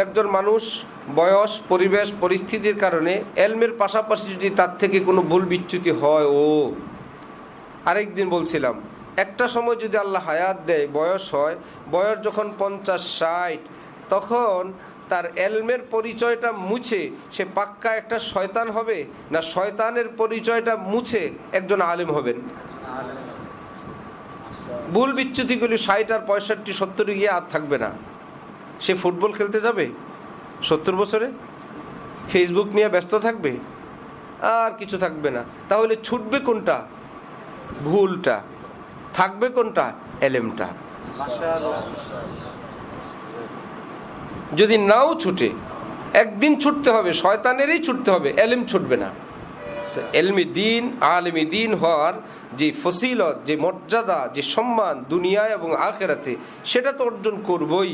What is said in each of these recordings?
একজন মানুষ বয়স, পরিবেশ, পরিস্থিতির কারণে এলমের পাশাপাশি যদি তার থেকে কোনো ভুল বিচ্যুতি হয়, আরেকদিন বলছিলাম, একটা সময় যদি আল্লাহ হায়াত দেয়, বয়স হয়, বয়স যখন 50-60, তখন তার এলমের পরিচয়টা মুছে সে পাক্কা একটা শয়তান হবে, না শয়তানের পরিচয়টা মুছে একজন আলেম হবেন? ভুল বিচ্যুতিগুলি 60 আর 65, 70 গিয়ে আর থাকবে না। সে ফুটবল খেলতে যাবে 70 বছরে, ফেসবুক নিয়ে ব্যস্ত থাকবে, আর কিছু থাকবে না। তাহলে ছুটবে কোনটা? ভুলটা। থাকবে কোনটা? এলেমটা। যদি নাও ছুটে, একদিন ছুটতে হবে, শয়তানেরই ছুটতে হবে, এলেম ছুটবে না। এলমি দিন, আলেমি দিন হওয়ার যে ফজিলত, যে মর্যাদা, যে সম্মান দুনিয়ায় এবং আখিরাতে, সেটা তো অর্জন করবই।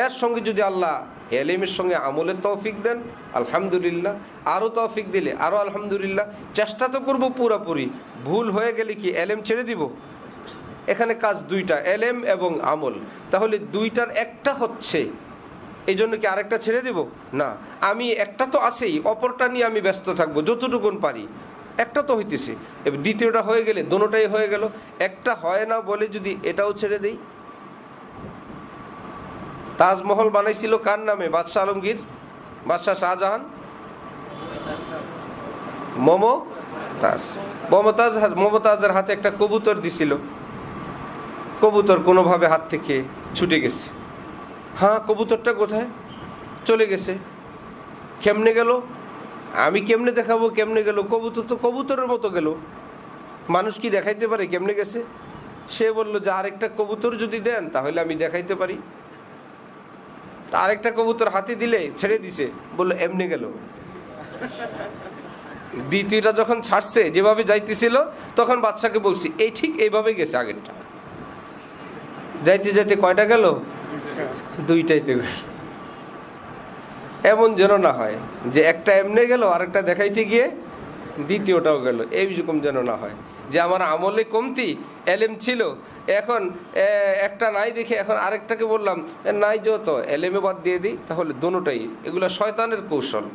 এর সঙ্গে যদি আল্লাহ এলেমের সঙ্গে আমলের তৌফিক দেন, আলহামদুলিল্লাহ। আরও তৌফিক দিলে আরও আলহামদুলিল্লাহ। চেষ্টা তো করবো পুরাপুরি। ভুল হয়ে গেলে কি এলেম ছেড়ে দিব? এখানে কাজ দুইটা, এলেম এবং আমল। তাহলে দুইটার একটা হচ্ছে, এই জন্য কি আরেকটা ছেড়ে দেব? না, আমি একটা তো আছেই, অপরটা নিয়ে আমি ব্যস্ত থাকবো যতটুকুন পারি। একটা তো হইতেছে, এবার দ্বিতীয়টা হয়ে গেলে দোনোটাই হয়ে গেল। একটা হয় না বলে যদি এটাও ছেড়ে দেই। তাজমহল বানাইছিল কার নামে? বাদশাহ আলমগীর, বাদশাহ শাহজাহান, মমতাজের হাতে একটা কবুতর দিছিল। কবুতর কোনোভাবে হাত থেকে ছুটে গেছে। হ্যাঁ, কবুতরটা কোথায়? চলে গেছে। কেমনে গেল? আমি কেমনে দেখাবো কেমনে গেল? কবুতর তো কবুতরের মতো গেল। মানুষ কি দেখাইতে পারে কেমনে গেছে? সে বলল যে আরেকটা কবুতর যদি দেন তাহলে আমি দেখাইতে পারি। আরেকটা কবুতর হাতে দিলে ছেড়ে দিছে, বললো এমনি গেল। দ্বিতীয়টা যখন ছাড়ছে, যেভাবে যাইতেছিল, তখন বাদশাকে বলছি এই ঠিক এইভাবে গেছে আগেরটা। যাইতে যাইতে কয়টা গেল? দুইটাইতে গেল। এমন যেন না হয় যে একটা এমনি গেল, আরেকটা দেখাইতে গিয়ে দ্বিতীয়টাও গেল। এইরকম যেন না হয় যে আমার আমলে কমতি, এলেম ছিল, এখন একটা নাই দেখে এখন আরেকটাকে বললাম নাই, যত এলেমে বাদ দিয়ে দিই, তাহলে দোনোটাই। এগুলো শয়তানের কৌশল।